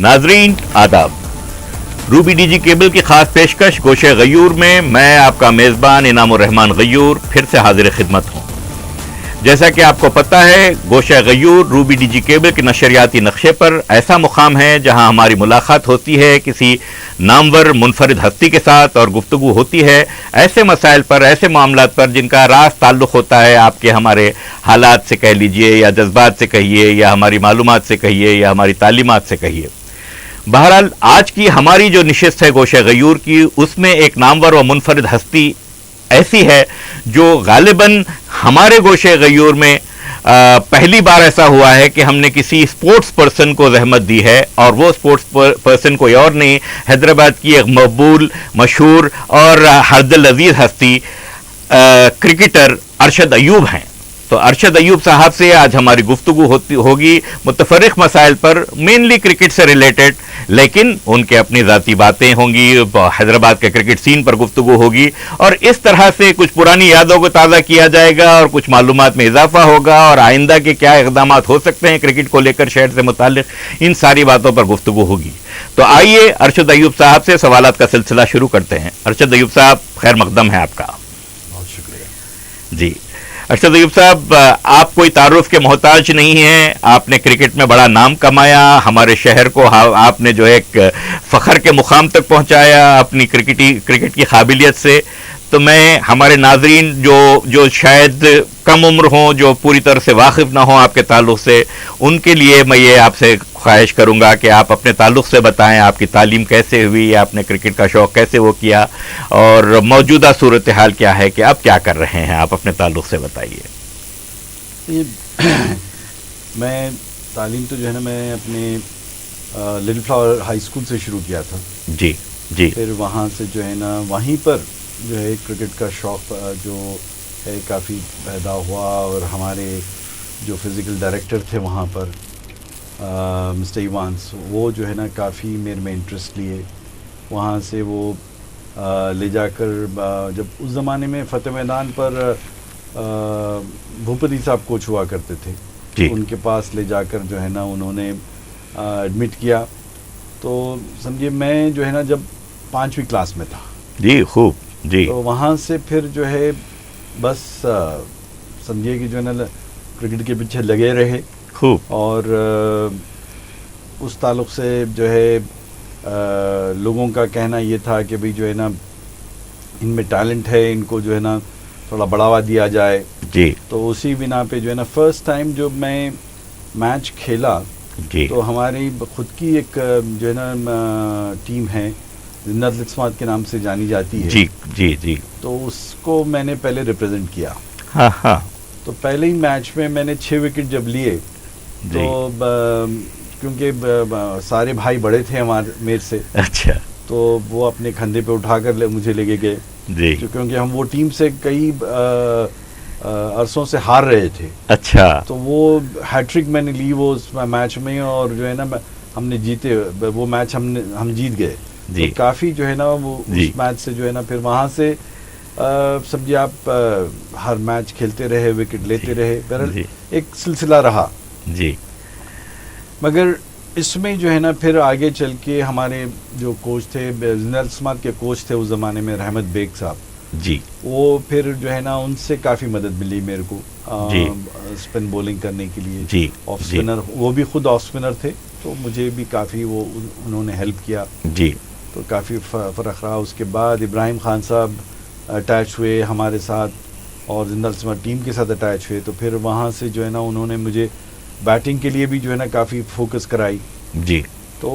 नाजरीन आदाब। Ruby DG cable की खास पेशकश गोशे गयूर में मैं आपका मेज़बान इनामुर रहमान गयूर फिर से हाजिर खिदमत हूँ। जैसा कि आपको पता है, गोशे गयूर रूबी डीजी केबल के नशरियाती नक्शे पर ऐसा मुकाम है जहाँ हमारी मुलाकात होती है किसी नामवर मुनफरिद हस्ती के साथ और गुफ्तगू होती है ऐसे मसाइल पर, ऐसे मामलात पर जिनका रास ताल्लुक़ होता है आपके हमारे हालात से कह लीजिए, या जज्बात से कहिए, या हमारी मालूमात से कहिए, या हमारी तालीमात से कहिए। बहरहाल आज की हमारी जो निशिस्त है गोशे गयूर की, उसमें एक नामवर व मुनफरिद हस्ती ऐसी है जो गालिबन हमारे गोशे गयूर में पहली बार ऐसा हुआ है कि हमने किसी स्पोर्ट्स पर्सन को रहमत दी है, और वो स्पोर्ट्स पर्सन कोई और नहीं, हैदराबाद की एक मकबूल, मशहूर और हरदिल अजीज हस्ती क्रिकेटर अरशद अयूब हैं। तो अरशद अयूब साहब से आज हमारी गुफ्तगू होगी मुतफर्रिक मसाइल पर, मेनली क्रिकेट से रिलेटेड, लेकिन उनके अपनी ज़ाती बातें होंगी, हैदराबाद के क्रिकेट सीन पर गुफ्तगू होगी, और इस तरह से कुछ पुरानी यादों को ताज़ा किया जाएगा और कुछ मालूमात में इजाफा होगा, और आइंदा के क्या इक़दाम हो सकते हैं क्रिकेट को लेकर शहर से मुताल्लिक, इन सारी बातों पर गुफ्तगू होगी। तो आइए अरशद अयूब साहब से सवालात का सिलसिला शुरू करते हैं। अरशद अयूब साहब, खैर मकदम है आपका। बहुत शुक्रिया जी। अरशद अयूब साहब, आप कोई तारुफ के मोहताज नहीं हैं, आपने क्रिकेट में बड़ा नाम कमाया, हमारे शहर को आपने जो एक फ़ख्र के मुकाम तक पहुंचाया अपनी क्रिकेट की काबिलियत से। तो मैं हमारे नाजरीन जो शायद कम उम्र हों, जो पूरी तरह से वाकिफ़ ना हों आपके ताल्लुक़ से, उनके लिए मैं ये आपसे ख्वाहिश करूंगा कि आप अपने ताल्लुक़ से बताएं, आपकी तालीम कैसे हुई, आपने क्रिकेट का शौक़ कैसे वो किया, और मौजूदा सूरत हाल क्या है कि आप क्या कर रहे हैं, आप अपने ताल्लुक़ से बताइए। मैं तालीम तो जो है ना, मैं अपने लिटिल फ्लावर हाई स्कूल से शुरू किया था। जी जी। फिर वहाँ से जो है ना, वहीं पर जो है क्रिकेट का शौक़ जो है काफ़ी पैदा हुआ, और हमारे जो फिज़िकल डायरेक्टर थे वहाँ पर मिस्टर इवांस, वो जो है ना काफ़ी मेरे में इंटरेस्ट लिए। वहाँ से वो ले जाकर जब उस ज़माने में फ़तेह मैदान पर भूपति साहब कोच हुआ करते थे, उनके पास ले जाकर जो है ना उन्होंने एडमिट किया। तो समझिए मैं जो है ना जब 5वीं क्लास में था जी, खूब जी, तो वहाँ से फिर जो है बस समझिए कि जो है ना क्रिकेट के पीछे लगे रहे खूब, और उस ताल्लुक़ से जो है लोगों का कहना ये था कि भाई जो है ना इनमें टैलेंट है, इनको जो है ना थोड़ा बढ़ावा दिया जाए जी। तो उसी बिना पे जो है ना फर्स्ट टाइम जो मैं मैच खेला जी, तो हमारी खुद की एक जो है ना टीम है, जिन्नत इस्मात के नाम से जानी जाती है। जी जी जी। तो उसको मैंने पहले रिप्रेजेंट किया। हाँ हाँ। तो पहले ही मैच में मैंने 6 विकेट जब लिए तो क्योंकि सारे भाई बड़े थे मेरे से, अच्छा, तो वो अपने कंधे पे उठाकर मुझे लेके गए जी, क्योंकि हम वो टीम से कई अरसों से हार रहे थे। अच्छा, तो वो हैट्रिक मैंने ली वो उस मैच में, और जो है ना हमने जीते वो मैच, हम जीत गए। तो काफ़ी जो है ना वो उस मैच से जो है ना फिर वहाँ से समझिए आप हर मैच खेलते रहे, विकेट लेते रहे, बहरहाल एक सिलसिला रहा जी। मगर इसमें जो है ना फिर आगे चल के हमारे जो कोच थे, जिन्नत इस्मात के कोच थे उस ज़माने में, रहमत बेग साहब जी, वो फिर जो है ना उनसे काफ़ी मदद मिली मेरे को स्पिन बॉलिंग करने के लिए जी, ऑफ स्पिनर, वो भी खुद ऑफ स्पिनर थे, तो मुझे भी काफ़ी वो उन्होंने हेल्प किया जी। तो काफ़ी फ़र्क रहा। उसके बाद इब्राहिम खान साहब अटैच हुए हमारे साथ और जिन्नत इस्मात टीम के साथ अटैच हुए, तो फिर वहाँ से जो है ना उन्होंने मुझे बैटिंग के लिए भी जो है ना काफ़ी फोकस कराई जी। तो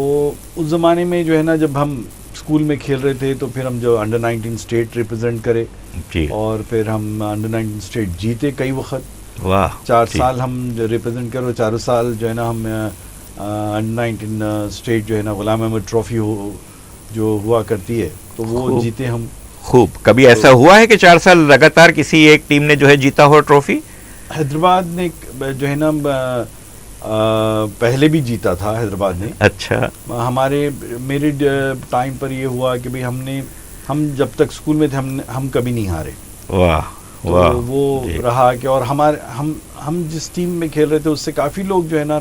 उस ज़माने में जो है ना जब हम स्कूल में खेल रहे थे तो फिर हम जो अंडर 19 स्टेट रिप्रेजेंट करे जी, और फिर हम अंडर 19 स्टेट जीते कई वक्त। वाह, 4 साल हम रिप्रेजेंट करो, 4 साल जो है ना हम अंडर 19 स्टेट जो है ना गुलाम अहमद ट्रॉफी जो हुआ करती है तो वो जीते हम। खूब। कभी ऐसा हुआ है कि 4 साल लगातार किसी एक टीम ने जो है जीता हो ट्रॉफी? हैदराबाद ने जो है ना पहले भी जीता था हैदराबाद ने। अच्छा। मेरे टाइम पर ये हुआ कि भाई हम जब तक स्कूल में थे हम कभी नहीं हारे। वाह तो वाह, वो रहा कि और हम जिस टीम में खेल रहे थे उससे काफ़ी लोग जो है ना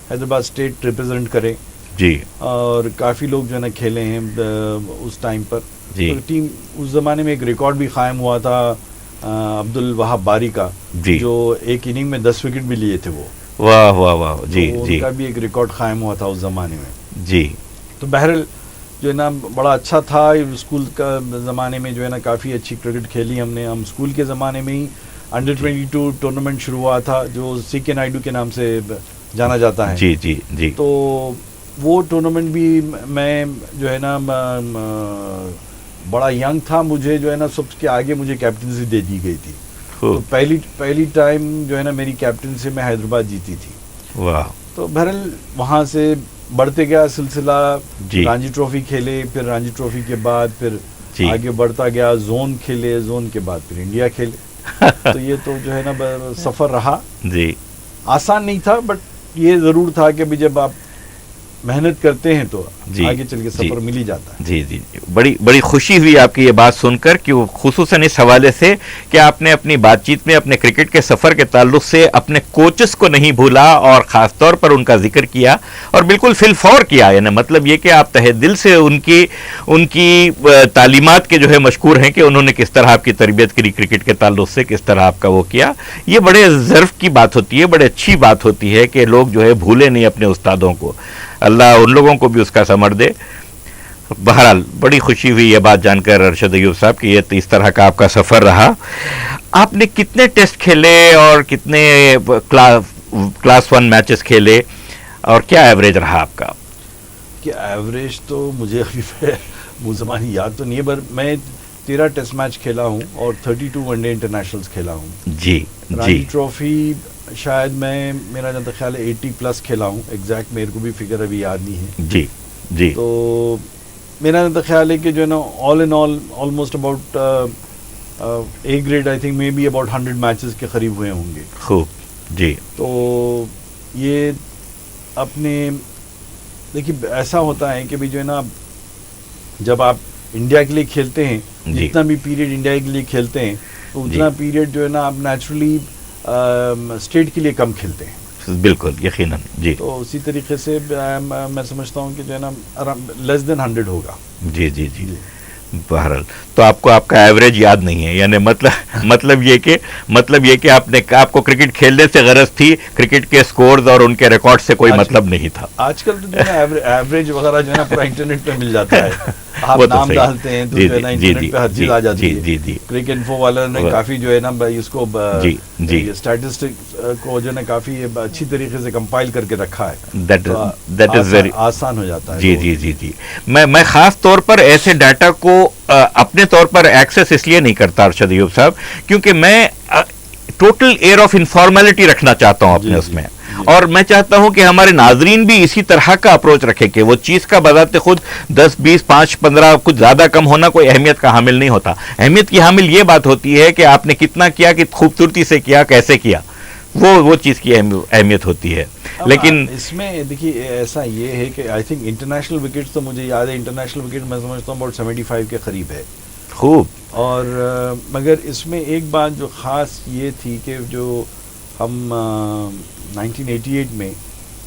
हैदराबाद स्टेट रिप्रेजेंट करें जी और काफ़ी लोग जो है ना खेले हैं उस टाइम पर। जी तो टीम उस ज़माने में एक रिकॉर्ड भी कायम हुआ था अब्दुल वहाब बारी का, जी। जो एक इनिंग में 10 विकेट भी लिए थे वो। वाह वाह वाह, जी तो जी उनका भी एक रिकॉर्ड कायम हुआ था उस ज़माने में। जी तो बहरहाल जो है ना बड़ा अच्छा था। स्कूल का ज़माने में जो है ना काफ़ी अच्छी क्रिकेट खेली हमने। हम स्कूल के ज़माने में ही अंडर 22 टूर्नामेंट शुरू हुआ था जो CK नायडू के नाम से जाना जाता है। जी जी जी। तो वो टूर्नामेंट भी मैं जो है ना बड़ा यंग था, मुझे जो है ना सबके आगे मुझे कैप्टनसी दे दी गई थी। तो पहली टाइम जो है ना मेरी कैप्टनसी में हैदराबाद जीती थी। वाह। तो बहरहाल वहाँ से बढ़ते गया सिलसिला। जी। रणजी ट्रॉफी खेले, फिर रणजी ट्रॉफी के बाद फिर जी। आगे बढ़ता गया, जोन खेले, जोन के बाद फिर इंडिया खेले। तो ये तो जो है ना सफ़र रहा। जी। आसान नहीं था, बट ये ज़रूर था कि भी जब आप मेहनत करते हैं तो आगे चल के सफर मिल ही जाता है। जी जी, बड़ी बड़ी खुशी हुई आपकी ये बात सुनकर कि खुसूसन इस हवाले से कि आपने अपनी बातचीत में अपने क्रिकेट के सफर के ताल्लुक से अपने कोचेस को नहीं भूला और खास तौर पर उनका जिक्र किया और बिल्कुल फिलफौर किया। यानी मतलब ये कि आप तहे दिल से उनकी तालीमात के जो है मशकूर हैं कि उन्होंने किस तरह आपकी तरबियत करी क्रिकेट के ताल्लुक से, किस तरह आपका वो किया। ये बड़े ज़र्फ की बात होती है, बड़े अच्छी बात होती है कि लोग जो है भूले नहीं अपने उस्तादों को। अल्लाह उन लोगों को भी उसका समझ दे। बहरहाल बड़ी खुशी हुई ये बात जानकर अरशद अय्यूब साहब कि ये इस तरह का आपका सफ़र रहा। आपने कितने टेस्ट खेले और कितने क्लास 1 मैचेस खेले और क्या एवरेज रहा आपका? कि एवरेज तो मुझे अभी मुँह ज़बानी याद तो नहीं है, पर मैं 13 टेस्ट मैच खेला हूँ और 32 वनडे इंटरनेशनल्स खेला हूँ। जी रणजी ट्रॉफी शायद मेरा जहाँ तक ख्याल है 80 प्लस खेला हूँ। एग्जैक्ट मेरे को भी फिगर अभी याद नहीं है। जी जी। तो मेरा जहाँ तक ख्याल है कि जो है ना all in all almost about A grade I think may be about 100 matches के करीब हुए होंगे। खूब। जी। तो ये अपने देखिए ऐसा होता है कि भाई जो है ना जब आप इंडिया के लिए खेलते हैं, जितना भी पीरियड इंडिया के लिए खेलते हैं तो उतना पीरियड जो है ना आप नेचुरली स्टेट के लिए कम खेलते हैं। बिल्कुल यकीनन। जी। तो उसी तरीके से मैं समझता हूँ कि जो है ना लेस देन 100 होगा। जी जी जी, जी। बहरहाल तो आपको आपका एवरेज याद नहीं है, यानी मतलब ये कि आपको क्रिकेट खेलने से गरज थी, क्रिकेट के स्कोर्स और उनके रिकॉर्ड से कोई मतलब नहीं था। आजकल तो जो है एवरेज वगैरह जो है ना पूरा इंटरनेट पे मिल जाता है। आप नाम डालते हैं तो जो है ना इंटरनेट पे हर चीज आ जाती है। जी जी। क्रिकेट इन्फो वालों ने काफी जो है ना इसको स्टैटिस्टिक्स को जो है ना काफी अच्छी तरीके से कंपाइल करके रखा है। दैट इज वेरी आसान हो जाता है। जी जी जी जी। मैं खास तौर पर ऐसे डाटा को अपने तौर पर एक्सेस इसलिए नहीं करता अरशद अय्यूब साहब, क्योंकि मैं टोटल एयर ऑफ इनफॉर्मेलिटी रखना चाहता हूं अपने उसमें, और मैं चाहता हूं कि हमारे नाजरीन भी इसी तरह का अप्रोच रखें कि वो चीज़ का बजाते खुद 10, 20, 5, 15 कुछ ज़्यादा कम होना कोई अहमियत का हामिल नहीं होता। अहमियत की हामिल ये बात होती है कि आपने कितना किया, कि खूबसूरती से किया, कैसे किया, वो चीज़ की अहमियत होती है। लेकिन इसमें देखिए ऐसा ये है कि आई थिंक इंटरनेशनल विकेट्स तो मुझे याद है, इंटरनेशनल विकेट मैं समझता हूँ अबाउट 75 के करीब है। खूब। और मगर इसमें एक बात जो ख़ास ये थी कि जो हम 1988 में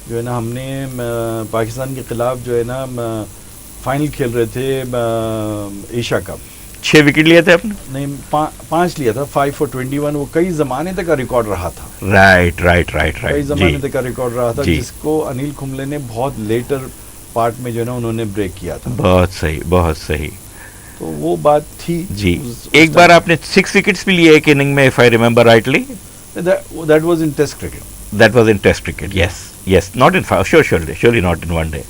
जो है ना हमने पाकिस्तान के ख़िलाफ़ जो है ना फाइनल खेल रहे थे एशिया कप। 6 विकेट लिए थे आपने? नहीं, 5 लिया था, 5 for 21। वो कई ज़माने तक का रिकॉर्ड रहा था। राइट। कई ज़माने तक का रिकॉर्ड रहा था, जिसको अनिल कुंबले ने बहुत लेटर पार्ट में जो है ना उन्होंने ब्रेक किया था। बहुत सही, बहुत सही। तो वो बात थी जी। एक बार आपने 6 विकेट्स भी लिए एक इनिंग में, if I remember rightly. That was in Test cricket. That was in Test cricket. Yes. Not in surely not in one day.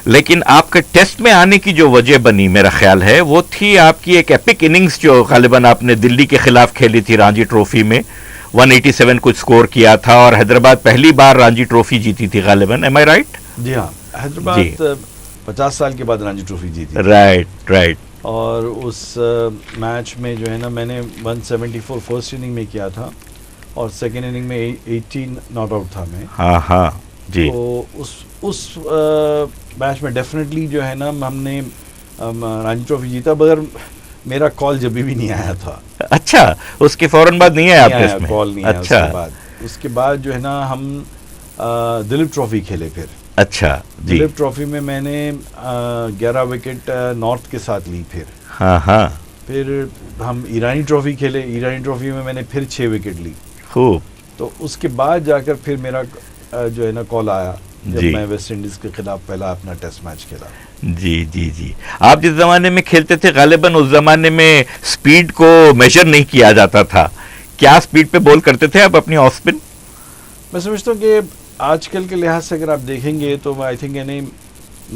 लेकिन आपके टेस्ट में आने की जो वजह बनी मेरा ख्याल है वो थी आपकी एक एपिक इनिंग्स जो गालिबन आपने दिल्ली के खिलाफ खेली थी रणजी ट्रॉफी में। 187 कुछ स्कोर किया था और हैदराबाद पहली बार रणजी ट्रॉफी जीती थी गालिबन। एम आई राइट? जी हाँ, हैदराबाद 50 साल के बाद रणजी ट्रॉफी जीती। राइट। और उस मैच में जो है ना मैंने 174 फर्स्ट इनिंग में किया था और सेकेंड इनिंग में 18 नॉट आउट था मैं। हाँ जी। तो उस मैच में डेफिनेटली जो है ना हमने रणजी ट्रॉफी जीता, मगर मेरा कॉल जब भी नहीं आया था। अच्छा, उसके फौरन बाद नहीं आया आप टेस्ट में? कॉल नहीं आया। उसके बाद जो है ना हम दिलीप ट्रॉफी खेले फिर अच्छा जी। दुलीप ट्रॉफी में मैंने 11 विकेट नॉर्थ के साथ ली। फिर हम ईरानी ट्रॉफी खेले, ईरानी ट्रॉफी में मैंने फिर 6 विकेट ली। खूब। तो उसके बाद जाकर फिर मेरा जो है ना कॉल आया जब जी। मैं वेस्ट इंडीज़ के खिलाफ पहला अपना टेस्ट मैच खेला। जी जी जी। आप जिस ज़माने में खेलते थे गालिबन उस ज़माने में स्पीड को मेजर नहीं किया जाता था, क्या स्पीड पे बॉल करते थे आप अपनी ऑफ स्पिन? मैं समझता हूँ कि आजकल के लिहाज से अगर आप देखेंगे तो आई थिंक यानी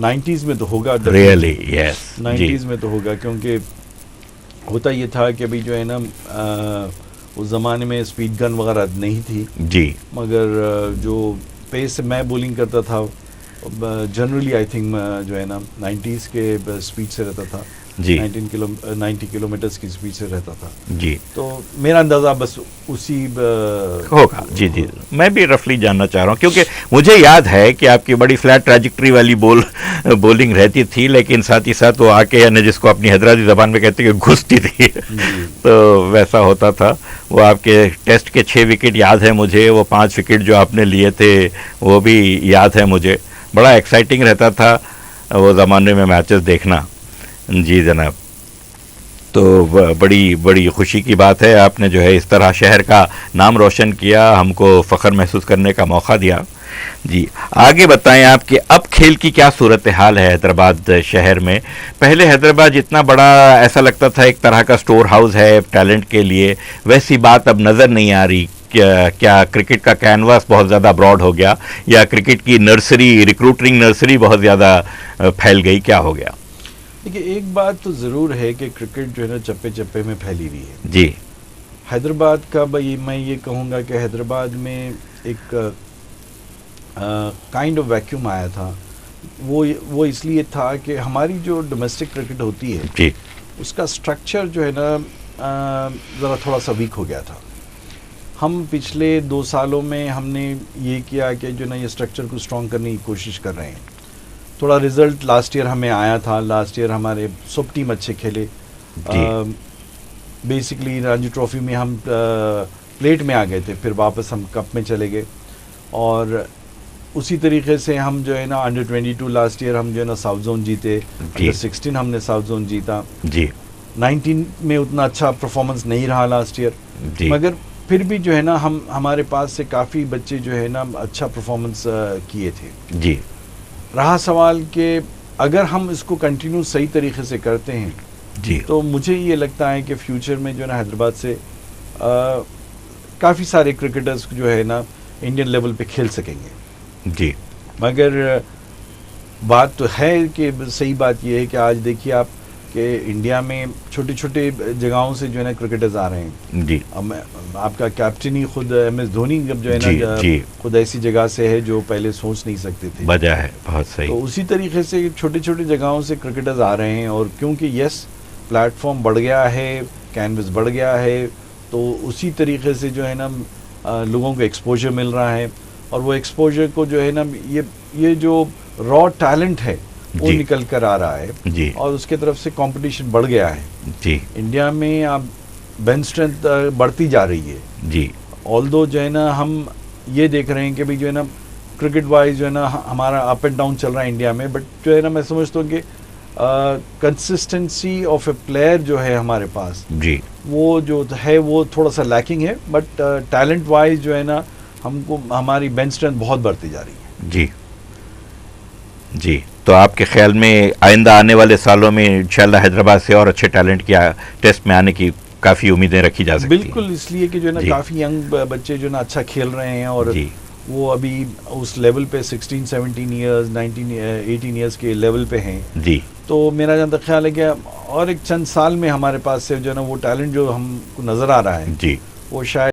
90s में तो होगा, रियली यस 90s में तो होगा, क्योंकि होता ये था कि अभी जो है ना उस ज़माने में स्पीड गन वगैरह नहीं थी जी। मगर जो पेस से मैं बॉलिंग करता था जनरली आई थिंक जो है ना 90s के स्पीड से रहता था जी। 90 किलोमीटर्स की स्पीड से रहता था जी। तो मेरा अंदाज़ा बस उसी होगा। जी जी, मैं भी रफली जानना चाह रहा हूँ क्योंकि मुझे याद है कि आपकी बड़ी फ्लैट ट्रैजेक्टरी वाली बॉलिंग रहती थी, लेकिन साथ ही साथ वो आके यानी जिसको अपनी हैदराबादी ज़बान में कहते हैं घुसती थी तो वैसा होता था। वो आपके टेस्ट के 6 विकेट याद है मुझे, वो 5 विकेट जो आपने लिए थे वो भी याद है मुझे। बड़ा एक्साइटिंग रहता था वो ज़माने में मैचेस देखना। जी जनाब, तो बड़ी बड़ी खुशी की बात है, आपने जो है इस तरह शहर का नाम रोशन किया, हमको फ़ख्र महसूस करने का मौका दिया। जी आगे बताएं आप कि अब खेल की क्या सूरत हाल है हैदराबाद शहर में? पहले हैदराबाद जितना बड़ा ऐसा लगता था एक तरह का स्टोर हाउस है टैलेंट के लिए, वैसी बात अब नज़र नहीं आ रही। क्या क्रिकेट का कैनवास बहुत ज़्यादा ब्रॉड हो गया या क्रिकेट की नर्सरी, रिक्रूटिंग नर्सरी बहुत ज़्यादा फैल गई, क्या हो गया? देखिए एक बात तो ज़रूर है कि क्रिकेट जो है ना चप्पे चप्पे में फैली हुई है। जी। हैदराबाद का भाई मैं ये कहूँगा कि हैदराबाद में एक काइंड ऑफ वैक्यूम आया था। वो इसलिए था कि हमारी जो डोमेस्टिक क्रिकेट होती है जी। उसका स्ट्रक्चर जो है ना ज़रा थोड़ा सा वीक हो गया था। हम पिछले 2 सालों में हमने ये किया कि जो ना ये स्ट्रक्चर को स्ट्रॉन्ग करने की कोशिश कर रहे हैं। थोड़ा रिज़ल्ट लास्ट ईयर हमें आया था, लास्ट ईयर हमारे सब टीम अच्छे खेले। बेसिकली रणजी ट्रॉफी में हम प्लेट में आ गए थे, फिर वापस हम कप में चले गए और उसी तरीके से हम जो है ना अंडर 22 लास्ट ईयर हम जो है ना साउथ जोन जीते, अंडर 16 हमने साउथ जोन जीता जी। 19 में उतना अच्छा परफॉर्मेंस नहीं रहा लास्ट ईयर, मगर फिर भी जो है ना हमारे पास से काफ़ी बच्चे जो है ना अच्छा परफॉर्मेंस किए थे जी। रहा सवाल कि अगर हम इसको कंटिन्यू सही तरीके से करते हैं जी तो मुझे ये लगता है कि फ्यूचर में जो है ना हैदराबाद से काफ़ी सारे क्रिकेटर्स जो है ना इंडियन लेवल पे खेल सकेंगे जी। मगर बात तो है कि सही बात ये है कि आज देखिए आप कि इंडिया में छोटे छोटे जगहों से जो है ना क्रिकेटर्स आ रहे हैं जी। आपका कैप्टन ही खुद MS धोनी जब जो है ना खुद ऐसी जगह से है जो पहले सोच नहीं सकते थे, वजह है बहुत सही। तो उसी तरीके से छोटे छोटे जगहों से क्रिकेटर्स आ रहे हैं और क्योंकि यस प्लेटफॉर्म बढ़ गया है, कैनवस बढ़ गया है, तो उसी तरीके से जो है ना लोगों को एक्सपोजर मिल रहा है और वो एक्सपोजर को जो है ना ये जो रॉ टैलेंट है वो निकल कर आ रहा है जी। और उसके तरफ से कंपटीशन बढ़ गया है जी। इंडिया में अब बेंच स्ट्रेंथ बढ़ती जा रही है जी। ऑल्दो जो है ना हम ये देख रहे हैं कि भाई जो है ना क्रिकेट वाइज जो है ना हमारा अप एंड डाउन चल रहा है इंडिया में, बट जो है ना मैं समझता हूँ कि कंसिस्टेंसी ऑफ ए प्लेयर जो है हमारे पास जी वो जो है वो थोड़ा सा लैकिंग है, बट टैलेंट वाइज जो है ना हमको हमारी बेंच स्ट्रेंथ बहुत बढ़ती जा रही है जी जी। तो आपके ख्याल में आइंदा आने वाले सालों में इंशाल्लाह हैदराबाद से और अच्छे टैलेंट की टेस्ट में आने की काफ़ी उम्मीदें रखी जा सकती हैं? बिल्कुल, इसलिए कि जो है ना काफ़ी यंग बच्चे जो है ना अच्छा खेल रहे हैं और वो अभी उस लेवल पे 16, 17 ईयर्स 19, 18 ईयर्स के लेवल पे हैं जी। तो मेरा जहाँ तक ख्याल है कि और एक चंद साल में हमारे पास से जो है ना वो टैलेंट जो हमको नज़र आ रहा है जी वो शायद